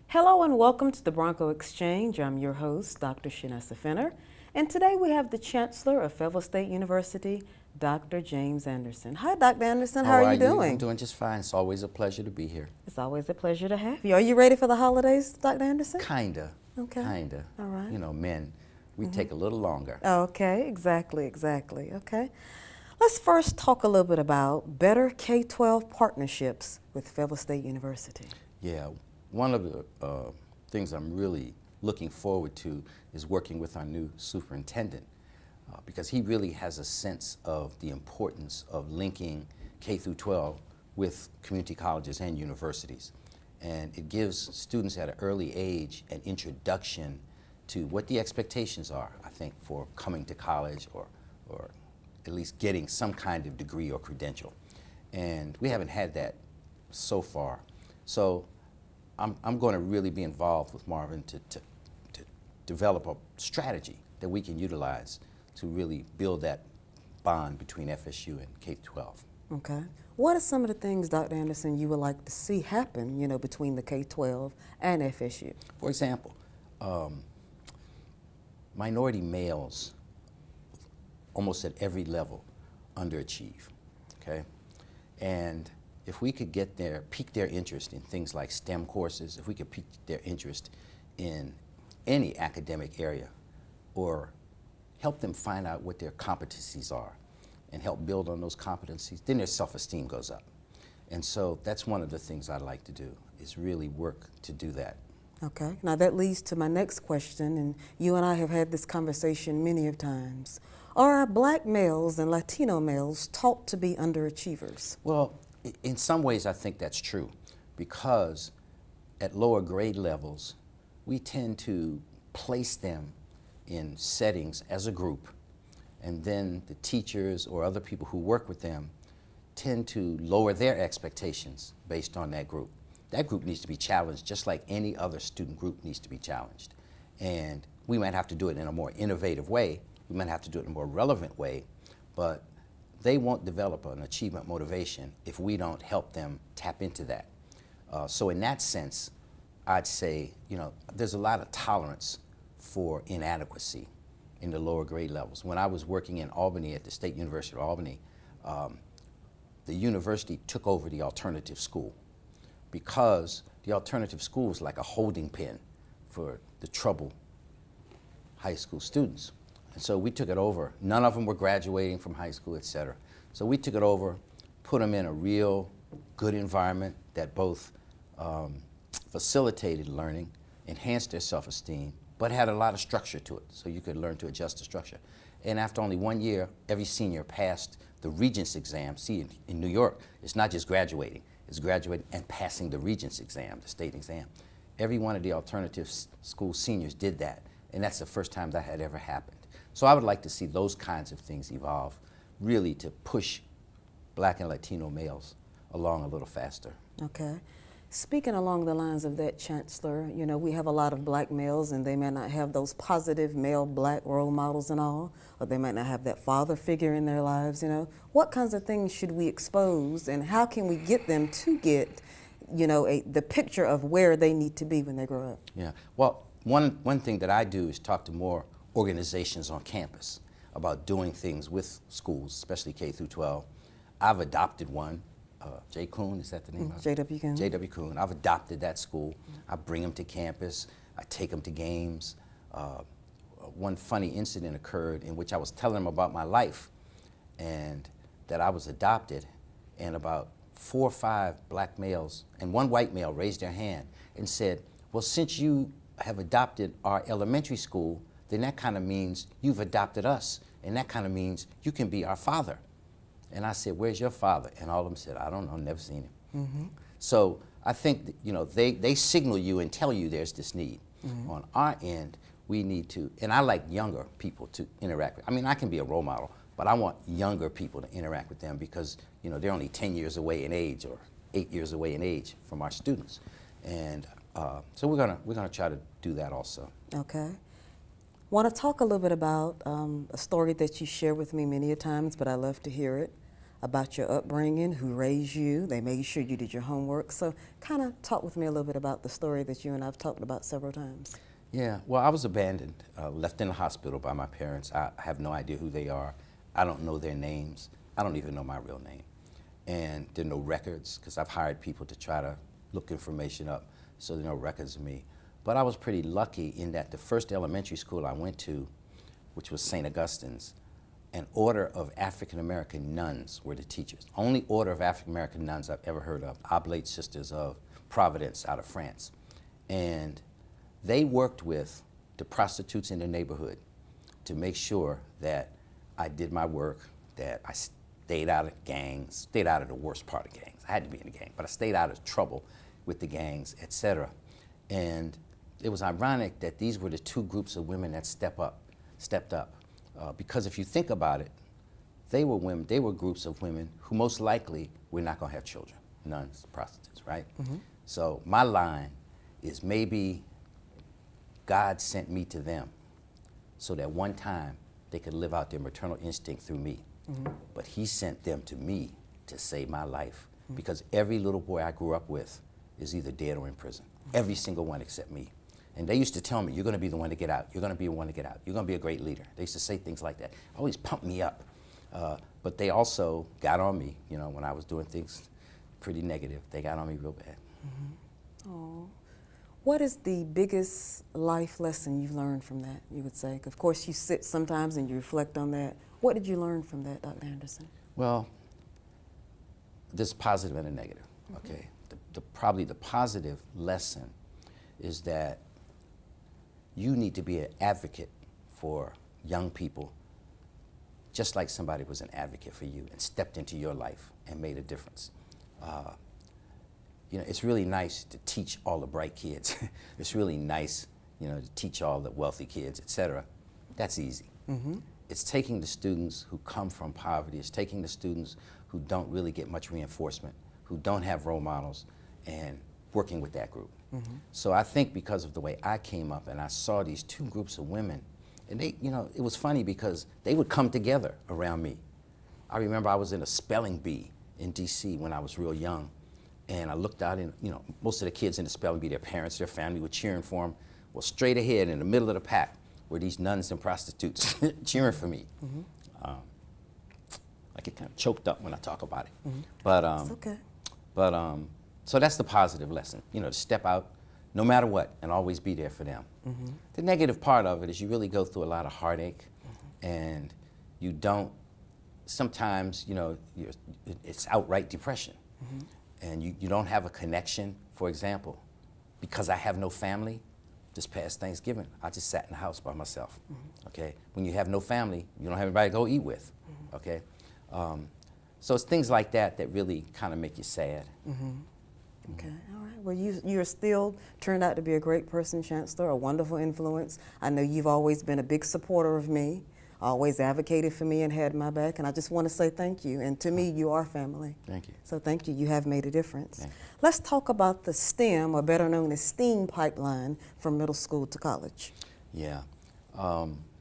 Hello and welcome to the Bronco Exchange. I'm your host, Dr. Shenessa Fenner, and today we have the Chancellor of Fayetteville State University, Dr. James Anderson. Hi, Dr. Anderson. How are you doing? I'm doing just fine. It's always a pleasure to be here. It's always a pleasure to have you. Are you ready for the holidays, Dr. Anderson? Kinda. Okay. Kinda. All right. You know, men, we take a little longer. Okay, exactly. Okay. Let's first talk a little bit about better K-12 partnerships with Fayetteville State University. Yeah. One of the things I'm really looking forward to is working with our new superintendent because he really has a sense of the importance of linking K through 12 with community colleges and universities. And it gives students at an early age an introduction to what the expectations are, I think, for coming to college or at least getting some kind of degree or credential. And we haven't had that so far. So I'm going to really be involved with Marvin to develop a strategy that we can utilize to really build that bond between FSU and K-12. Okay. What are some of the things, Dr. Anderson, you would like to see happen, you know, between the K-12 and FSU? For example, minority males almost at every level underachieve, okay? And if we could pique their interest in things like STEM courses, if we could pique their interest in any academic area, or help them find out what their competencies are and help build on those competencies, then their self-esteem goes up. And so that's one of the things I'd like to do, is really work to do that. Okay, now that leads to my next question, and you and I have had this conversation many of times. Are Black males and Latino males taught to be underachievers? Well, in some ways I think that's true, because at lower grade levels, we tend to place them in settings as a group, and then the teachers or other people who work with them tend to lower their expectations based on that group. That group needs to be challenged just like any other student group needs to be challenged. And we might have to do it in a more innovative way, we might have to do it in a more relevant way, but they won't develop an achievement motivation if we don't help them tap into that. So in that sense, I'd say, you know, there's a lot of tolerance for inadequacy in the lower grade levels. When I was working in Albany at the State University of Albany, the university took over the alternative school because the alternative school was like a holding pen for the troubled high school students. And so we took it over. None of them were graduating from high school, et cetera. So we took it over, put them in a real good environment that both facilitated learning, enhanced their self-esteem, but had a lot of structure to it, so you could learn to adjust the structure. And after only 1 year, every senior passed the Regents exam. See, in New York, it's not just graduating, it's graduating and passing the Regents exam, the state exam. Every one of the alternative school seniors did that, and that's the first time that had ever happened. So I would like to see those kinds of things evolve, really to push Black and Latino males along a little faster. Okay. Speaking along the lines of that, Chancellor, you know, we have a lot of Black males and they may not have those positive male Black role models and all, or they might not have that father figure in their lives, you know. What kinds of things should we expose and how can we get them to get, you know, the picture of where they need to be when they grow up? Yeah, well, one thing that I do is talk to more organizations on campus about doing things with schools, especially K through 12. I've adopted one. J. Kuhn, is that the name of it? J.W. Kuhn. J.W. Kuhn. I've adopted that school. I bring them to campus. I take them to games. One funny incident occurred in which I was telling them about my life and that I was adopted, and about 4 or 5 Black males and 1 white male raised their hand and said, well, since you have adopted our elementary school, then that kind of means you've adopted us, and that kind of means you can be our father. And I said, where's your father? And all of them said, I don't know, never seen him. Mm-hmm. So I think that, you know, they signal you and tell you there's this need. Mm-hmm. On our end, we need to, and I like younger people to interact with. I mean, I can be a role model, but I want younger people to interact with them because, you know, they're only 10 years away in age or 8 years away in age from our students. And so we're gonna try to do that also. Okay. Want to talk a little bit about a story that you share with me many a times, but I love to hear it, about your upbringing, who raised you. They made sure you did your homework. So kind of talk with me a little bit about the story that you and I've talked about several times. Yeah, well, I was abandoned, left in the hospital by my parents. I have no idea who they are. I don't know their names. I don't even know my real name. And there are no records, because I've hired people to try to look information up, so there are no records of me. But I was pretty lucky in that the first elementary school I went to, which was St. Augustine's, an order of African-American nuns were the teachers. Only order of African-American nuns I've ever heard of, Oblate Sisters of Providence out of France. And they worked with the prostitutes in the neighborhood to make sure that I did my work, that I stayed out of gangs, stayed out of the worst part of gangs. I had to be in a gang, but I stayed out of trouble with the gangs, etc. And it was ironic that these were the two groups of women that stepped up. Because if you think about it, they were groups of women who most likely were not going to have children, nuns, prostitutes, right? Mm-hmm. So my line is maybe God sent me to them so that one time they could live out their maternal instinct through me. Mm-hmm. But he sent them to me to save my life, mm-hmm. because every little boy I grew up with is either dead or in prison. Mm-hmm. Every single one except me. And they used to tell me, you're going to be the one to get out. You're going to be the one to get out. You're going to be a great leader. They used to say things like that. Always pump me up. But they also got on me, you know, when I was doing things pretty negative. They got on me real bad. Mm-hmm. Oh. What is the biggest life lesson you've learned from that, you would say? Of course, you sit sometimes and you reflect on that. What did you learn from that, Dr. Anderson? Well, there's a positive and a negative, mm-hmm. okay? Probably the positive lesson is that you need to be an advocate for young people, just like somebody was an advocate for you and stepped into your life and made a difference. You know, it's really nice to teach all the bright kids. It's really nice, you know, to teach all the wealthy kids, etc. That's easy. Mm-hmm. It's taking the students who come from poverty, it's taking the students who don't really get much reinforcement, who don't have role models, and working with that group. Mm-hmm. So I think because of the way I came up and I saw these two groups of women, and they, you know, it was funny because they would come together around me. I remember I was in a spelling bee in DC when I was real young, and I looked out and, you know, most of the kids in the spelling bee, their parents, their family were cheering for them. Well, straight ahead in the middle of the pack were these nuns and prostitutes cheering for me. Mm-hmm. I get kind of choked up when I talk about it. Mm-hmm. But, it's okay. So that's the positive lesson, you know, to step out no matter what and always be there for them. Mm-hmm. The negative part of it is you really go through a lot of heartache, mm-hmm. and you don't, sometimes, you know, it's outright depression. Mm-hmm. And you don't have a connection. For example, because I have no family, this past Thanksgiving, I just sat in the house by myself, mm-hmm. okay? When you have no family, you don't have anybody to go eat with, mm-hmm. okay? So it's things like that that really kind of make you sad. Mm-hmm. Okay, all right. Well, you're still turned out to be a great person, Chancellor, a wonderful influence. I know you've always been a big supporter of me, always advocated for me and had my back, and I just want to say thank you. And to me, you are family. Thank you. So thank you. You have made a difference. Let's talk about the STEM, or better known as STEAM pipeline from middle school to college. Yeah.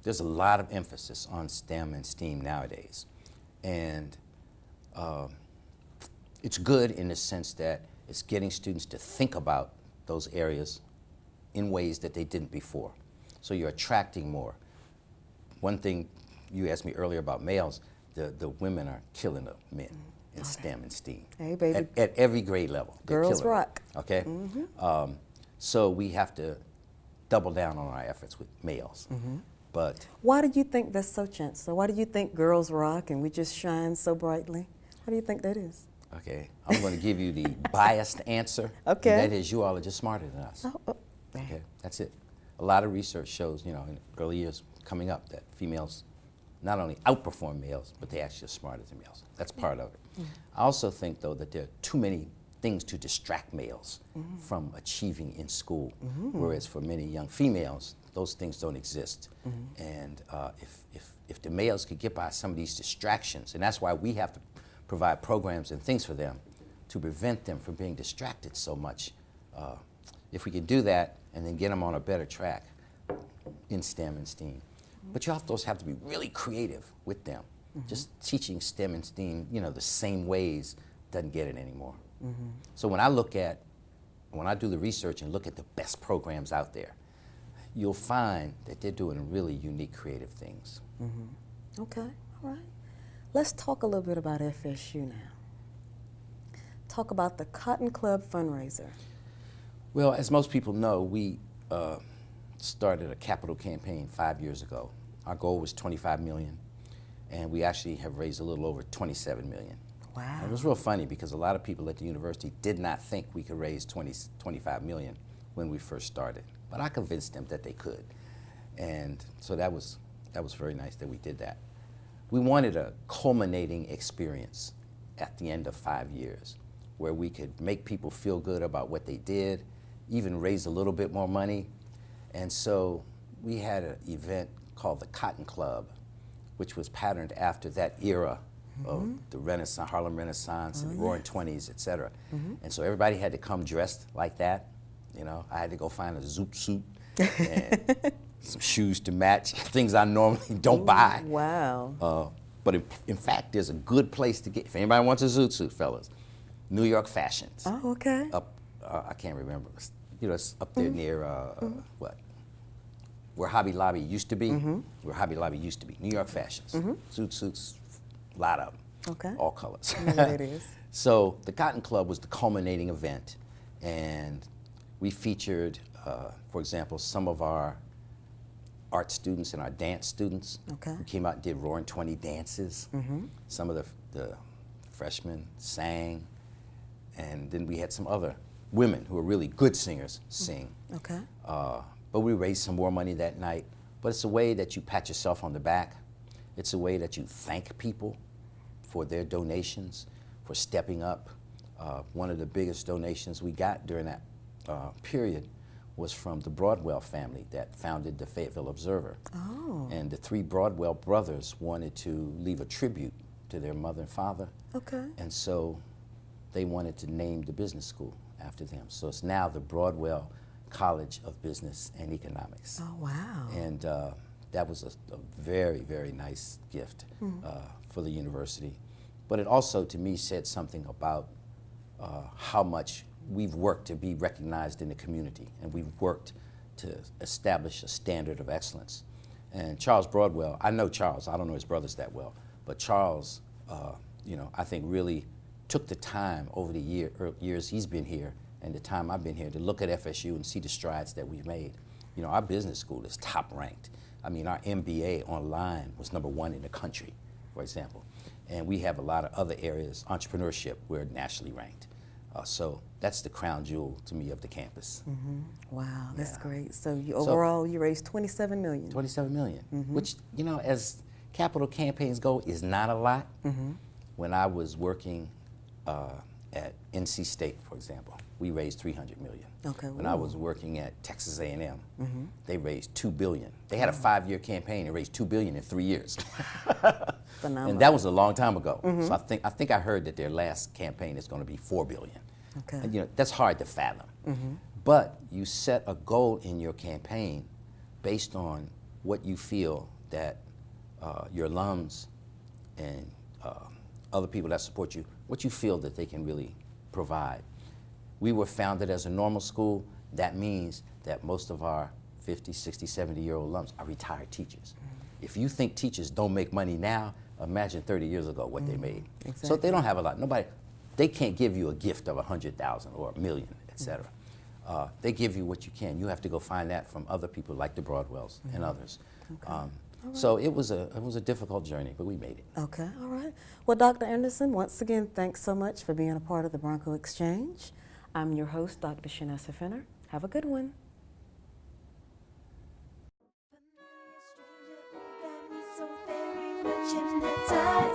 There's a lot of emphasis on STEM and STEAM nowadays. And it's good in the sense that it's getting students to think about those areas in ways that they didn't before. So you're attracting more. One thing you asked me earlier about males, the women are killing the men in STEM and STEAM. Hey, baby. At every grade level. Girls rock. Okay? Mm-hmm. So we have to double down on our efforts with males. Mm-hmm. But why do you think that's so, Chancellor? Why do you think girls rock and we just shine so brightly? Why do you think that is? Okay, I'm going to give you the biased answer. Okay. And that is, you all are just smarter than us. Oh. Okay, that's it. A lot of research shows, you know, in early years coming up, that females not only outperform males, but they actually are smarter than males. That's part of it. Mm-hmm. I also think, though, that there are too many things to distract males mm-hmm. from achieving in school, mm-hmm. whereas for many young females, those things don't exist. Mm-hmm. And if the males could get by some of these distractions, and that's why we have to provide programs and things for them to prevent them from being distracted so much, if we could do that and then get them on a better track in STEM and STEAM. But you also have to be really creative with them. Just teaching STEM and STEAM, you know, the same ways doesn't get it anymore. So when I do the research and look at the best programs out there, you'll find that they're doing really unique, creative things. Okay, all right. Let's talk a little bit about FSU now. Talk about the Cotton Club fundraiser. Well, as most people know, we started a capital campaign 5 years ago. Our goal was $25 million, and we actually have raised a little over $27 million. Wow. And it was real funny because a lot of people at the university did not think we could raise $25 million when we first started, but I convinced them that they could. And so that was very nice that we did that. We wanted a culminating experience at the end of 5 years where we could make people feel good about what they did, even raise a little bit more money. And so we had an event called the Cotton Club, which was patterned after that era of the Renaissance, Harlem Renaissance, and the Roaring '20s, et cetera. And so everybody had to come dressed like that. You know, I had to go find a zoot suit and some shoes to match, things I normally don't buy. Wow. But in fact, there's a good place to get, if anybody wants a zoot suit, fellas, New York Fashions. Oh, okay. Up, I can't remember, you know, it's up there near, where Hobby Lobby used to be, where Hobby Lobby used to be, New York Fashions. Zoot suits, a lot of them, Okay. all colors. I know what it is. So the Cotton Club was the culminating event, and we featured, for example, some of our art students and our dance students Okay. who came out and did Roaring '20 dances. Some of the freshmen sang, and then we had some other women who were really good singers sing. Okay. But we raised some more money that night. But it's a way that you pat yourself on the back. It's a way that you thank people for their donations, for stepping up. One of the biggest donations we got during that period was from the Broadwell family that founded the Fayetteville Observer. Oh. And the 3 Broadwell brothers wanted to leave a tribute to their mother and father. Okay. And so they wanted to name the business school after them. So it's now the Broadwell College of Business and Economics. Oh, wow. And that was a very, very nice gift for the university. But it also, to me, said something about how much we've worked to be recognized in the community, and we've worked to establish a standard of excellence. And Charles Broadwell, I know Charles, I don't know his brothers that well, but Charles, you know, I think really took the time over the years he's been here and the time I've been here to look at FSU and see the strides that we've made. You know, our business school is top ranked. I mean, our MBA online was #1 in the country, for example. And we have a lot of other areas, entrepreneurship, we're nationally ranked. So that's the crown jewel to me of the campus. Wow, that's Yeah. great. So overall, you raised $27 million. $27 million, which, you know, as capital campaigns go, is not a lot. When I was working at NC State, for example, we raised $300 million. Okay. When I was working at Texas A&M, they raised $2 billion. They had a 5-year campaign and raised $2 billion in 3 years. Phenomenal. And that was a long time ago. So I think I heard that their last campaign is going to be $4 billion. Okay. And, you know, that's hard to fathom. But you set a goal in your campaign based on what you feel that your alums and other people that support you, what you feel that they can really provide. We were founded as a normal school. That means that most of our 50, 60, 70-year-old alums are retired teachers. If you think teachers don't make money now, imagine 30 years ago what they made. Exactly. So they don't have a lot. They can't give you a gift of 100,000 or $1 million, et cetera. They give you what you can. You have to go find that from other people like the Broadwells and others. Okay. So it was a difficult journey, but we made it. Okay, all right. Well, Dr. Anderson, once again, thanks so much for being a part of the Bronco Exchange. I'm your host, Dr. Shenessa Fenner. Have a good one.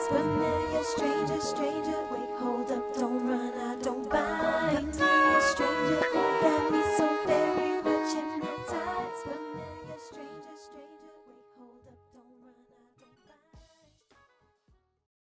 Familiar stranger